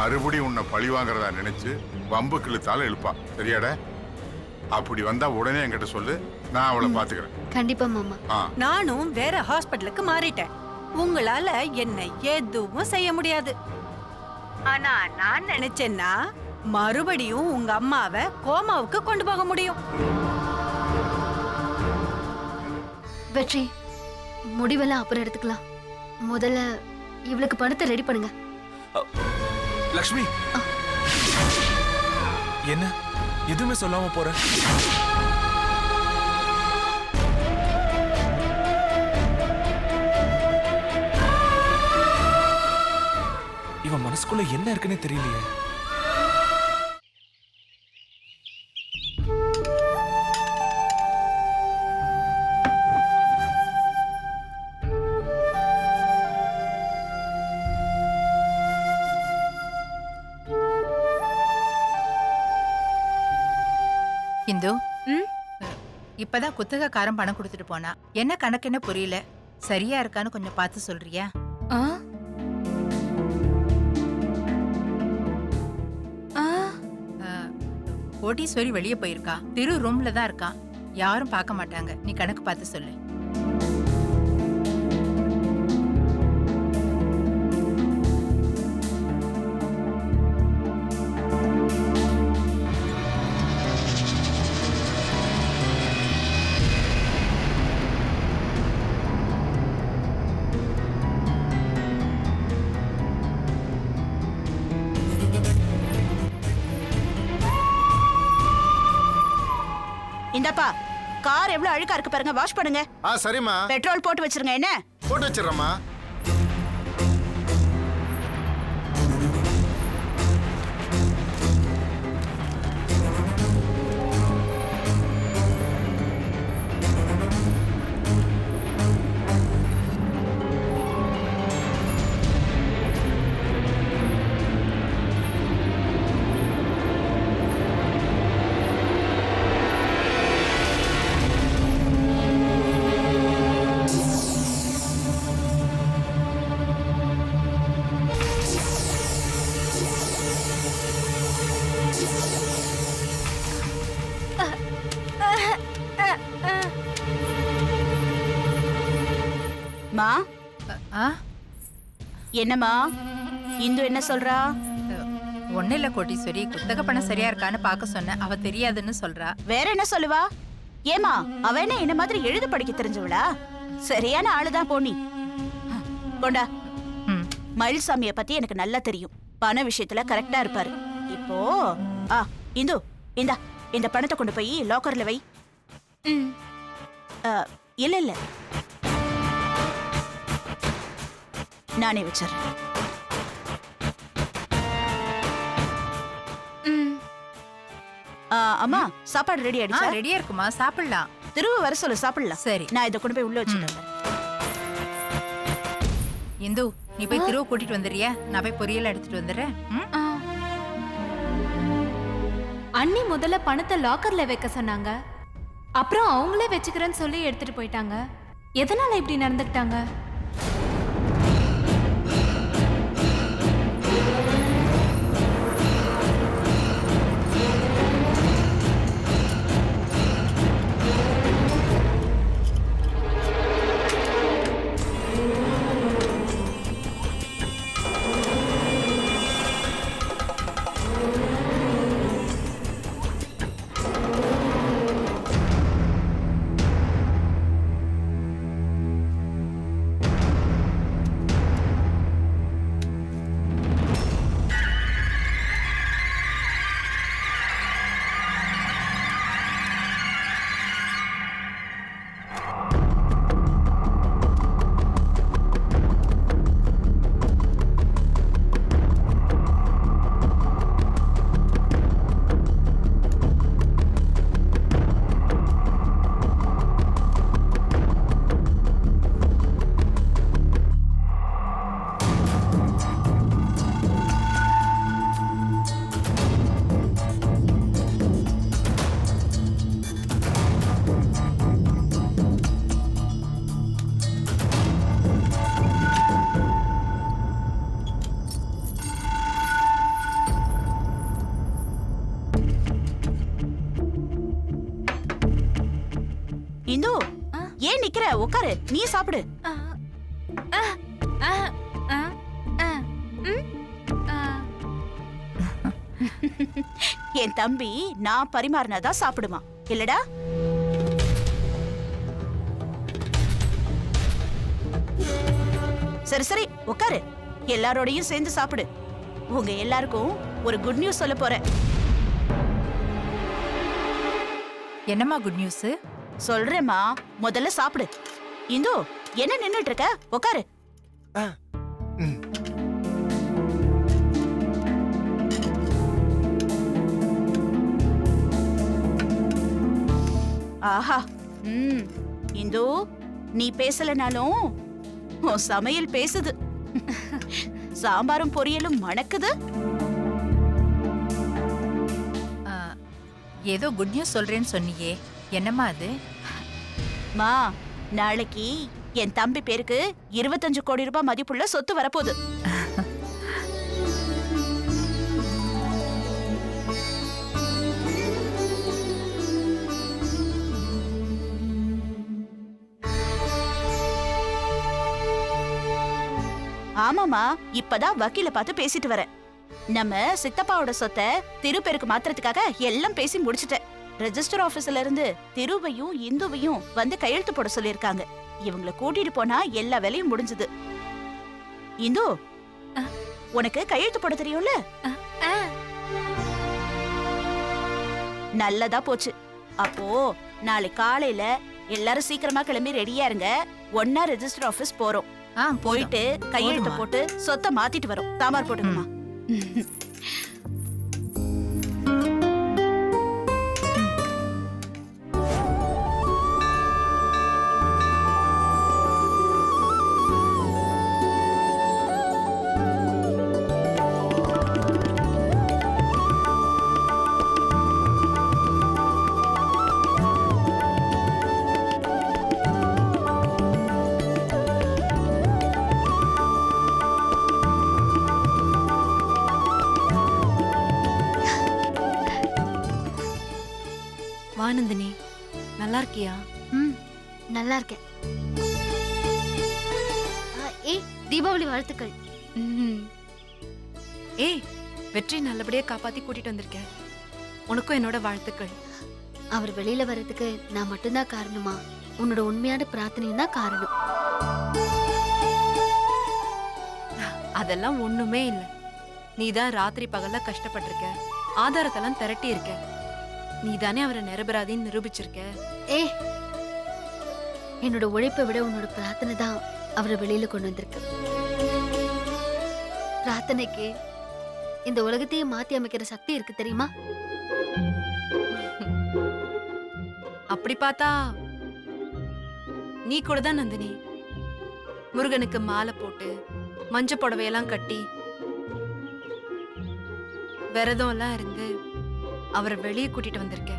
மறுபடியும் உன்னை பழி வாங்குறதா நினைச்சு வம்பு கிழுத்தால எழுப்பா. சரியாடா? அப்படி வந்தா உடனே என்கிட்ட சொல்லு, நான் அவளை பாத்துக்கிறேன். கண்டிப்பா மாமா. நானும் வேற ஹாஸ்பிட்டலுக்கு மாறிட்டேன். உங்களால என்ன எதுவும் செய்ய முடியாது. ஆனா நான் நினைச்சேன்னா மறுபடியும் உங்க அம்மாவை கோமாவுக்கு கொண்டு போக முடியும். வெற்றி, முடிவெல்லாம் அப்புறம் எடுத்துக்கலாம். முதல்ல இவளுக்கு பணத்தை ரெடி பண்ணுங்க. லக்ஷ்மி, என்ன எதுவுமே சொல்லாம போற? இவன் மனசுக்குள்ள என்ன இருக்குன்னே தெரியலையே. இந்து, இப்பதான் குத்தகைக்காரன் பணம் கொடுத்துட்டு போனா. என்ன கணக்குன்னு புரியல. சரியா இருக்கான்னு கொஞ்சம் பார்த்து சொல்றியா? கோட்டீஸ்வரி வெளியே போயிருக்கா. திரு ரூம்ல தான் இருக்கான். யாரும் பார்க்க மாட்டாங்க. நீ கணக்கு பார்த்து சொல்லு. இந்தப்பா, கார் எவ்வளவு அழுக்கா இருக்கு பாருங்க, வாஷ் பண்ணுங்க. சரிம்மா. பெட்ரோல் போட்டு வச்சிருங்க. என்ன போட்டு வச்சிடுறேம்மா. மா, என்னம்மா இந்து என்ன சொல்றா? ஒண்ணு இல்ல கோட்டீஸ்வரி, குத்தகை பணம் சரியா இருக்கான்னு பார்க்க சொன்னேன். அவ தெரியாதுன்னு சொல்றா. வேற என்ன சொல்லுவா? ஏமா, அவ என்ன மாதிரி எழுத படிக்க தெரிஞ்சவளா? சரியான ஆளுதான் போனி. கொண்டா. மயில்சாமிய பத்தி எனக்கு நல்லா தெரியும். பண விஷயத்துல கரெக்டா இருப்பாரு. இப்போ இந்து, இந்த பணத்தை கொண்டு போய் லாக்கர்ல வை. இல்ல இல்ல, நானே வச்சிடுறேன். அம்மா, சாப்பாடு ரெடி ஆயிடுச்சா? ரெடியா இருக்குமா, சாப்பிடலாம். திரும்ப வர சொல்லு, சாப்பிடலாம். சரி, நான் இதை கொண்டு போய் உள்ள வச்சுட்டேன். இந்து, நீ போய் திருவ கூட்டிட்டு வந்துடுறியா? நான் போய் பொரியல் எடுத்துட்டு வந்துடுறேன். அண்ணி முதல்ல பணத்தை லாக்கர்ல வைக்க சொன்னாங்க. அப்புறம் அவங்களே வச்சுக்கிறேன்னு சொல்லி எடுத்துட்டு போயிட்டாங்க. எதனால இப்படி நடந்துக்கிட்டாங்க? இந்து ஏன் நிக்கிற? உட்காரு, நீ சாப்பிடு. ஆ, ஆ, ஆ, ஆ, ஆ, ம், ஆ. என் தம்பி நான் பரிமாறினாதான் சாப்பிடுமா, இல்லடா? சரி சரி உட்காரு, எல்லாரோடையும் சேர்ந்து சாப்பிடு. உங்க எல்லாருக்கும் ஒரு குட் நியூஸ் சொல்ல போறேன். என்னம்மா குட் நியூஸ்? சொல்றேம்மா, முதல்ல சாப்பிடு. இந்து என்ன நின்னுட்டு இருக்க? உட்காரு. ஆஹா, இந்து நீ பேசலனாலும் உன் சமையல் பேசுது. சாம்பாரும் பொரியலும் மணக்குது. ஆ, ஏதோ குட் நியூஸ் சொல்றேன்னு சொன்னியே, என்னம்மா அது? மா, நாளைக்கு என் தம்பி பேருக்கு 25 கோடி ரூபாய் மதிப்புள்ள சொத்து வரப்போகுது. ஆமாமா, இப்பதான் வக்கீல பார்த்து பேசிட்டு வரேன். நம்ம சித்தப்பாவோட சொத்தை திருப்பேருக்கு மாத்துறதுக்காக எல்லாம் பேசி முடிச்சிட்டேன். ரெஜிஸ்டர் ஆபீஸ்ல இருந்து திருவையும் இந்துவையும் வந்து கையெழுத்து போட சொல்லிருக்காங்க. இவங்கள கூட்டிட்டு போனா எல்லா வேலையும் முடிஞ்சது. இந்து, உனக்கு கையெழுத்து போட தெரியும்ல? நல்லதா போச்சு. அப்போ நாளை காலையில எல்லாரும் சீக்கிரமா கிளம்பி ரெடியா இருங்க. ஒன்னா ரெஜிஸ்டர் ஆபீஸ் போறோம். போயிட்டு கையெழுத்து போட்டு சொத்தை மாத்திட்டு வரோம். சாம்பார் போட்டுக்கமா. வானந்தினி, நல்லா இருக்கியா? நல்லா இருக்கேன். ஏய், தீபாவளி வாழ்த்துக்கள். ஏய், வெற்றி நல்லபடியா காப்பாத்தி கூட்டிட்டு வந்திருக்கேன். உனக்கும் என்னோட வாழ்த்துக்கள். அவர் வெளியில வர்றதுக்கு நான் மட்டும்தான் காரணமா? உன்னோட உண்மையான பிரார்த்தனையும் தான் காரணம். அதெல்லாம் ஒண்ணுமே இல்ல. நீதான் ராத்திரி பகல்ல கஷ்டப்பட்டிருக்க, ஆதாரத்தெல்லாம் திரட்டி இருக்க. நீதானே அவரை நிரபராதின்னு நிரூபிச்சிருக்க. ஏய், என்னோட உழைப்பை விட உன்னோட பிரார்த்தனை தான் அவரை வெளியில கொண்டு வந்திருக்கு. பிரார்த்தனைக்கு இந்த உலகத்தையே மாத்தி அமைக்கிற சக்தி இருக்கு தெரியுமா? அப்படி பார்த்தா நீ கூட தான் நந்தினி. முருகனுக்கு மாலை போட்டு மஞ்ச புடவையெல்லாம் கட்டி விரதம் எல்லாம் இருந்து அவரை வெளியே கூட்டிட்டு வந்திருக்க.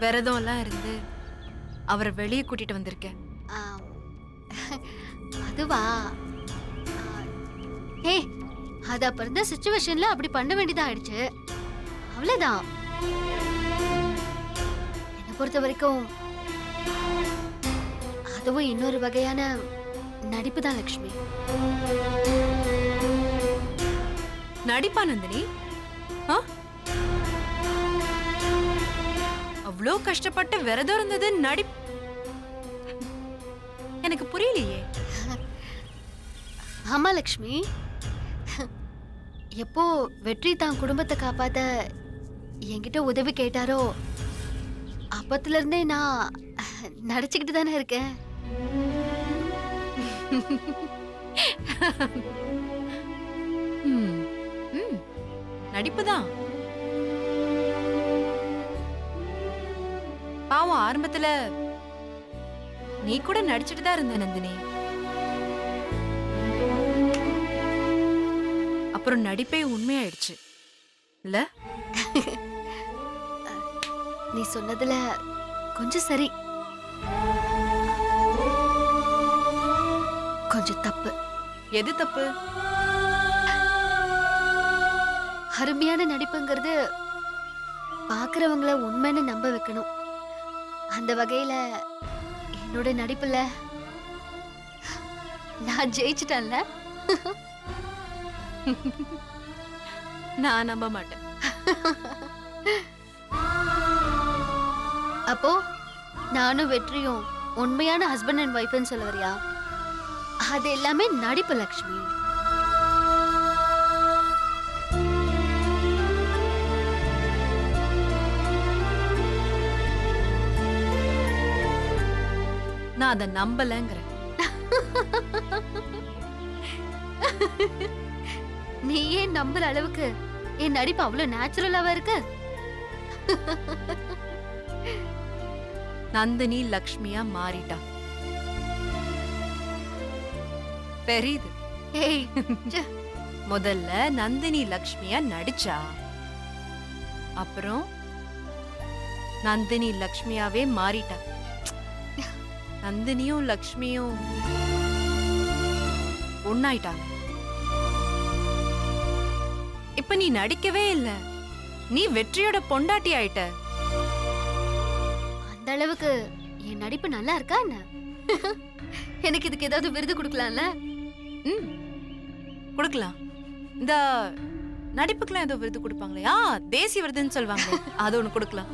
விரதம் எல்லாம் இருந்து அவரை வெளியே கூட்டிட்டு வந்திருக்க. அதுவா? ஏய், அது அப்ப இருந்த சிச்சுவேஷன்ல அப்படி பண்ண வேண்டியதா ஆயிடுச்சு. அவ்வளவுதான். என்னை பொறுத்த வரைக்கும் அதுவும் இன்னொரு வகையான நடிப்பு தான் லக்ஷ்மி. நடிப்பா நந்தினி? அவ்வளோ கஷ்டப்பட்டு விரதம் இருந்தது நடி? எனக்கு புரியலையே. ஆமா லக்ஷ்மி, எப்போ வெற்றி தான் குடும்பத்தை காப்பாத்த என்கிட்ட உதவி கேட்டாரோ அப்பத்துல இருந்தே நான் நடிச்சுக்கிட்டு தானே இருக்கேன். நடிப்புதான். பாவம், ஆரம்பத்துல நீ கூட நடிச்சிட்டு தான் இருந்த நந்தினி. அப்புறம் நடிப்பே உண்மையாயிடுச்சு இல்ல? நீ சொன்னதுல கொஞ்சம் சரி, கொஞ்சம் தப்பு. எது தப்பு? அருமையான நடிப்புங்கிறது பாக்குறவங்கள உண்மைன்னு நம்ப வைக்கணும். அந்த வகையில என்னோட நடிப்புல நான் ஜெயிச்சிட்டேன்ல. நான் நம்ப மாட்டேன். அப்போ நானும் வெற்றியும் உண்மையான ஹஸ்பண்ட் அண்ட் ஒய்ஃப்னு சொல்ல வரியா? அது எல்லாமே நடிப்பு லக்ஷ்மி. நான் அதை நம்பலங்கிறேன். நீ ஏன் நம்புற அளவுக்கு என் நடிப்பு அவ்வளவு நேச்சுரலாவா இருக்கு? நந்தினி லக்ஷ்மியா மாறிட்டா. தெரியுது. ஏய் ச்சே. முதல்ல நந்தினி லக்ஷ்மியா நடிச்சா, அப்புறம் நந்தினி லக்ஷ்மியாவே மாறிட்டா. நந்தினியும் லக்ஷ்மியும் ஒன்னாயிட்டாங்க. இப்ப நீ நடிக்கவே இல்ல, நீ வெற்றியோட பொண்டாட்டி ஆயிட்ட. அந்த அளவுக்கு என் நடிப்பு நல்லா இருக்கா என்ன? எனக்கு இதுக்கு ஏதாவது விருது கொடுக்கலாம்ல? ம், கொடுக்கலாம். இந்த நடிப்புக்கெல்லாம் ஏதோ விருது கொடுப்பாங்களே, தேசிய விருதுன்னு சொல்லுவாங்க, அது ஒண்ணு கொடுக்கலாம்.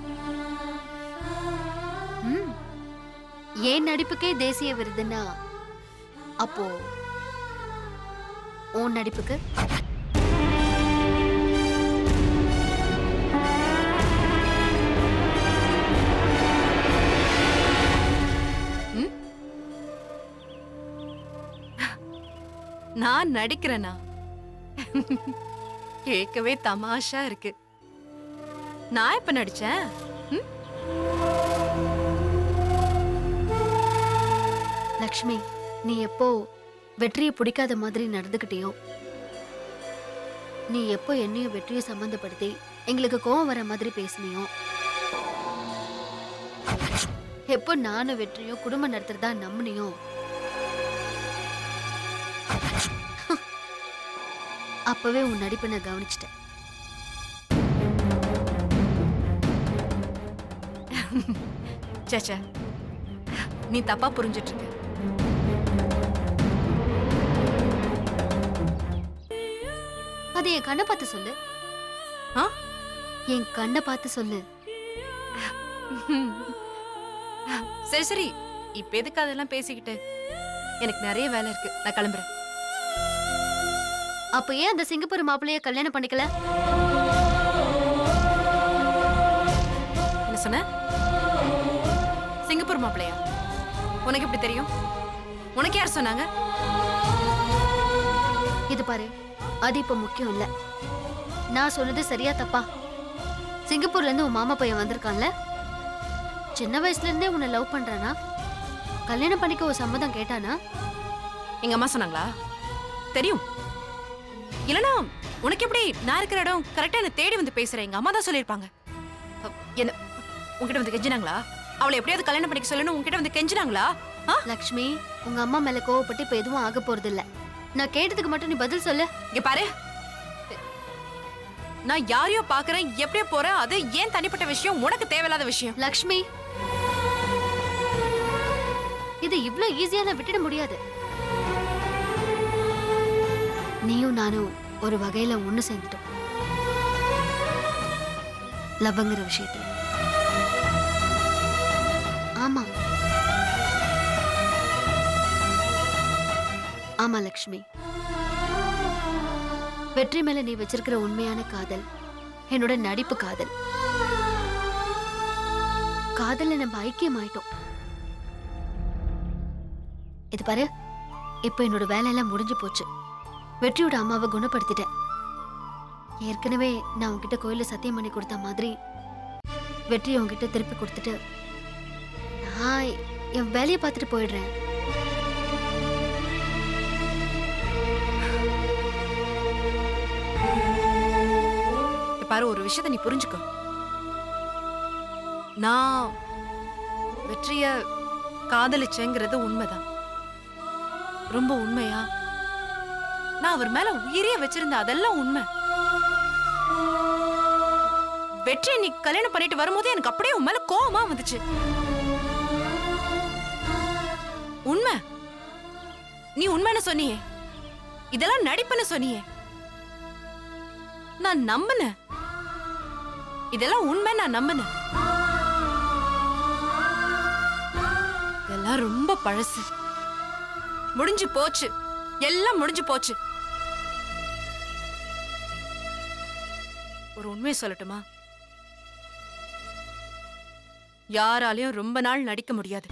ம். என் நடிப்புக்கே தேசிய விருதுன்னா அப்போ உன் நடிப்புக்கு? நான் நடிக்கிறேனா? கேட்கவே தமாஷா இருக்கு. நான் எப்ப நடிச்சேன்? ம்? லக்ஷ்மி, நீ எப்போ வெற்றியை பிடிக்காத மாதிரி நடந்துக்கிட்டியோ, நீ எப்போ என்னையும் வெற்றியை சம்பந்தப்படுத்தி எங்களுக்கு கோவம் வர மாதிரி பேசினியோ, எப்போ நானும் வெற்றியும் குடும்பம் நடத்துறதா நம்பினியோ, அப்பவே உன் நடிப்பை நான் கவனிச்சிட்டேன். சேச்சே, நீ தப்பா புரிஞ்சிட்டு இருக்க. அது என் கண்ணை பார்த்து சொல்லு. ஆ? என் கண்ணை பார்த்து சொல்லு. சரி சரி, இப்ப எதுக்கு அதெல்லாம் பேசிக்கிட்டு? எனக்கு நிறைய வேலை இருக்கு, நான் கிளம்புறேன். அப்ப ஏன் அந்த சிங்கப்பூர் மாப்பிள்ளைய கல்யாணம் பண்ணிக்கல? என்ன சொன்ன? சிங்கப்பூர் மாப்பிள்ளையா? உனக்கு எப்படி தெரியும்? உனக்கு யார் சொன்னாங்க? இது பாரு, அது இப்ப முக்கியம் இல்ல. நான் சொன்னது சரியா தப்பா? சிங்கப்பூர்ல இருந்து உன் மாமா பையன் வந்திருக்கான்ல, சின்ன வயசுல இருந்தே உன்னை லவ் பண்றானா? கல்யாணம் பண்ணிக்க ஒரு சம்மதம் கேட்டானா? எங்க அம்மா சொன்னாங்களா? தெரியும். இல்லனா உனக்கு எப்படி நான் இருக்கிற இடம் கரெக்டா என்ன தேடி வந்து பேசுற எங்க அம்மா தான் சொல்லிருப்பாங்க. என்ன உன்கிட்ட வந்து கெஞ்சினாங்களா? அவளை எப்படியாவது கல்யாணம் பண்ணிக்க சொல்லணும் உன்கிட்ட வந்து கெஞ்சினாங்களா? லக்ஷ்மி, உங்க அம்மா மேல கோவப்பட்டு இப்ப எதுவும் ஆக போறது இல்ல. நான் கேட்டதுக்கு மட்டும் நீ பதில் சொல்லு. இங்க பாரு, நான் யாரையோ பாக்குறேன், எப்படியோ போறேன், அது ஏன் தனிப்பட்ட விஷயம், உனக்கு தேவையில்லாத விஷயம். லக்ஷ்மி, இது இவ்ளோ ஈஸியா நான் விட்டுட முடியாது. நீயும் நானும் ஒரு வகையில ஒண்ணு சேர்ந்துட்டோம் லவ்ங்கிற விஷயத்துல. ஆமா ஆமா லக்ஷ்மி, வெற்றி மேல நீ வச்சிருக்கிற உண்மையான காதல் என்னோட நடிப்பு காதல். காதல்ல நம்ம ஐக்கியமாயிட்டோம். இது பாரு, இப்ப என்னோட வேலையெல்லாம் முடிஞ்சு போச்சு. வெற்றியோட அம்மாவை குணப்படுத்திட்டேன். ஏற்கனவே நான் உன்கிட்ட கோயில சத்தியம் பண்ணி கொடுத்த மாதிரி வெற்றியை உன்கிட்ட திருப்பி கொடுத்துட்டு நான் என் வேலையை பார்த்துட்டு போயிடுறேன். பாரு, ஒரு விஷயத்தை நீ புரிஞ்சுக்கோ. நான் வெற்றிய காதலிச்சேங்கிறது உண்மைதான், ரொம்ப உண்மையா. நான் அவர் மேல உயிரே வச்சிருந்தேன், அதெல்லாம் உண்மை. வெற்றியை நீ கல்யாணம் பண்ணிட்டு வரும்போது எனக்கு அப்படியே உன் மேல கோவமா வந்துச்சு. உண்மை. நீ உண்மைன்னு சொன்னியே, இதெல்லாம் நடிப்புன்னு சொன்னியே, நான் நம்பினேன். இதெல்லாம் உண்மை, நான் நம்பினேன். இதெல்லாம் ரொம்ப பழசு. முடிஞ்சு போச்சு, எல்லாம் முடிஞ்சு போச்சு. ஒரு உண்மையை சொல்லட்டுமா? யாராலையும் ரொம்ப நாள் நடிக்க முடியாது.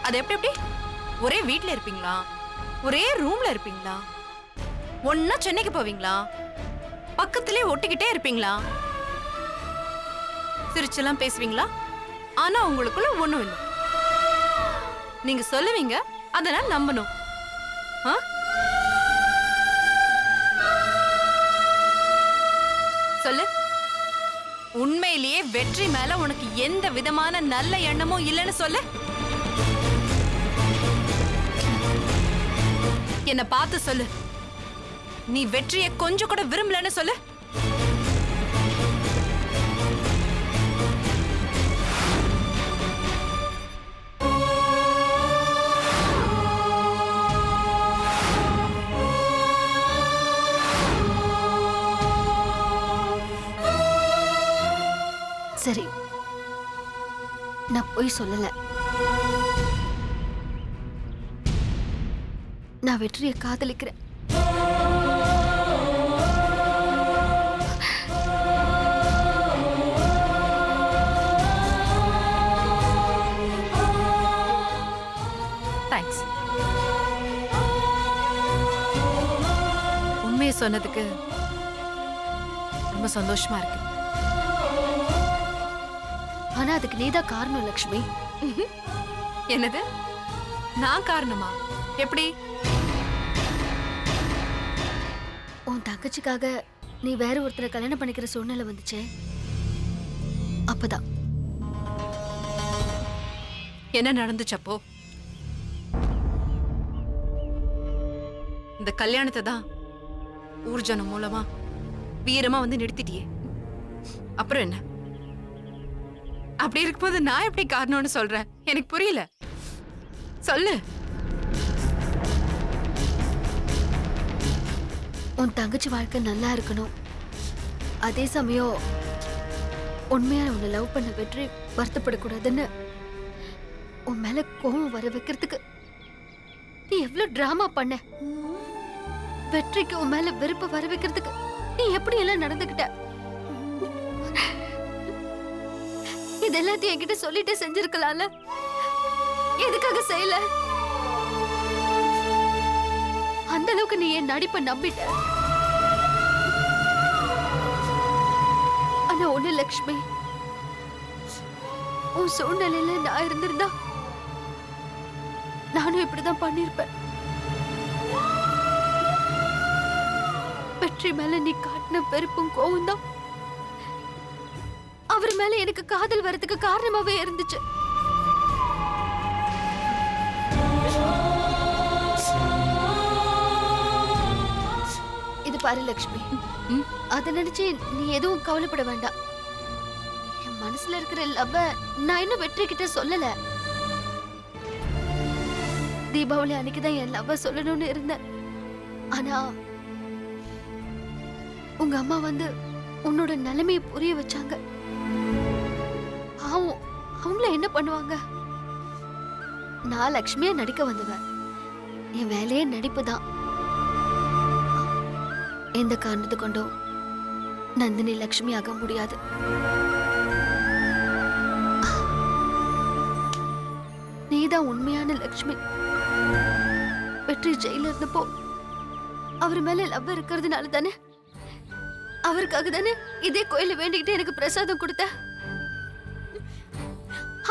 அது எப்படி எப்படி? ஒரே வீட்ல இருப்பீங்களா? ஒரே ரூம்ல இருப்பீங்களா? ஒன்னா சென்னைக்கு போவீங்களா? பக்கத்திலே ஒட்டிக்கிட்டே இருப்பீங்களா? சிரிச்செல்லாம் பேசுவீங்களா? ஆனா உங்களுக்குள்ள ஒண்ணும் இல்லை. நீங்க சொல்லுவீங்க, அதனால நம்பணும். சொல்லு. உண்மையிலேயே வெற்றி மேல உனக்கு எந்த விதமான நல்ல எண்ணமும் இல்லைன்னு சொல்லு. என்ன பார்த்து சொல்லு. நீ வெற்றியை கொஞ்சம் கூட விரும்பலன்னு சொல்லு. சரி, நான் போய் சொல்லல. நான் வெற்றியை காதலிக்கிறேன். தேங்க்ஸ். உண்மையை சொன்னதுக்கு ரொம்ப சந்தோஷமா இருக்கு. ஆனா அதுக்கு நீதான் காரணம் லக்ஷ்மி. என்னது? நான் காரணமா? எப்படி? உன் தங்கச்சிக்காக நீ வேற ஒருத்தரை கல்யாணம் பண்ணிக்கிற சூழ்நிலை வந்துச்சே, அப்பதான். என்ன நடந்துச்சு அப்போ? இந்த கல்யாணத்தை தான் ஊர்ஜனம் மூலமா வீரமா வந்து நிறுத்திட்டியே. அப்புறம் என்ன? அப்படி இருக்கும்போது நான் எப்படி காரணம்னு சொல்றேன்? எனக்கு புரியல. சொல்லு. உன் தங்கச்சி வாழ்க்கை நல்லா இருக்கணும், அதே சமயம் உண்மையா உன்னை லவ் பண்ண வெற்றி வருத்தப்படக்கூடாதுன்னு உன் மேல கோவம் வர வைக்கிறதுக்கு நீ எவ்வளவு டிராமா பண்ண. வெற்றிக்கு உன் மேல வெறுப்பு வர வைக்கிறதுக்கு நீ எப்படி எல்லாம் நடந்துகிட்ட. இதெல்லாத்தையும் என்கிட்ட சொல்லிட்டு செஞ்சிருக்கலாம்ல. எதுக்காக செய்யல? அந்த அளவுக்கு நீ என் நடிப்பை நம்பிட்ட. ஆனா ஒண்ணு லக்ஷ்மி, உன் சூழ்நிலையில நான் இருந்திருந்தா நானும் இப்படிதான் பண்ணிருப்பேன். வெற்றி மேல நீ காட்டின வெறுப்பும் கோவம் தான் அவர் மேல எனக்கு காதல் வரதுக்கு காரணமாவே இருந்துச்சு. இது பாரு லக்ஷ்மி, அத நினைச்சு நீ எதுவும் கவலைப்பட வேண்டாம். என் மனசுல இருக்கிற லவ்வ நான் இன்னும் வெற்றி கிட்ட சொல்லல. தீபாவளி அன்னைக்குதான் என் லவ்வ சொல்லணும்னு இருந்தேன். ஆனா உங்க அம்மா வந்து உன்னோட நிலைமையை புரிய வச்சாங்க. அவங்கள என்ன பண்ணுவாங்க? நான் லக்ஷ்மியா நடிக்க வந்தவன். என் வேலையே நடிப்பு தான். எந்த காரணத்து கொண்டோ நந்தினி லக்ஷ்மி ஆக முடியாது. நீதான் உண்மையான லக்ஷ்மி. வெற்றி ஜெயில இருந்தப்போ அவர் மேல லவ் இருக்கிறதுனால தானே, அவருக்காக தானே இதே கோயில வேண்டிக்கிட்டு எனக்கு பிரசாதம் கொடுத்த.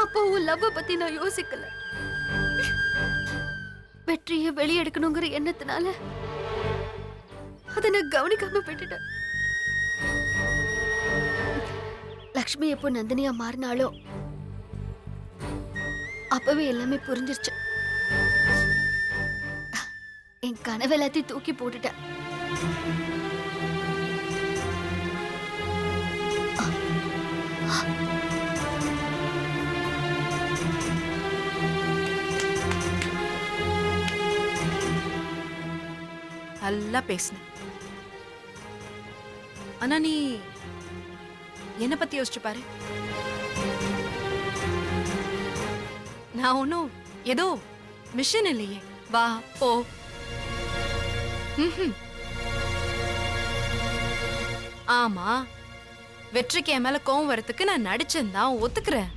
அப்போ உன் லவ் பத்தி நான் யோசிக்கல. வெற்றியை வெளியெடுக்கணுங்கிற எண்ணத்தினால அதை நான் கவனிக்காம விட்டுட்டேன். லக்ஷ்மி எப்போ நந்தினியா மாறினாலோ அப்பவே எல்லாமே புரிஞ்சிருச்சு. என் கனவு எல்லாத்தையும் தூக்கி போட்டுட்டேன். நல்லா பேசுன. ஆனா நீ என்ன பத்தி யோசிச்சு பாரு. நான் ஒன்னும் ஏதோ மிஷன் இல்லையே. வா போ. ம்ஹும். ஆமா, வெற்றிக்கு என் மேல கோவம் வரத்துக்கு நான் நடிச்சேன்தான், ஒத்துக்கிறேன்.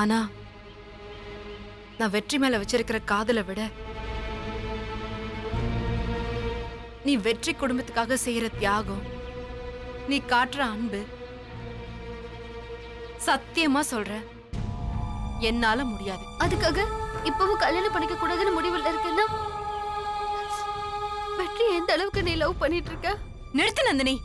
ஆனா நான் வெற்றி மேல வச்சிருக்கிற காதலை விட நீ வெற்றி குடும்பத்துக்காக செய்யற தியாகம், நீ காட்டுற அன்பு, சத்தியமா சொல்ற என்னால முடியாது. அதுக்காக இப்பவும் கல்யாணம் பண்ணிக்க கூடாதுன்னு முடிவுல இருக்குன்னா வெற்றி எந்த அளவுக்கு நீ லவ் பண்ணிட்டு இருக்க? நிறுத்து நந்தினி.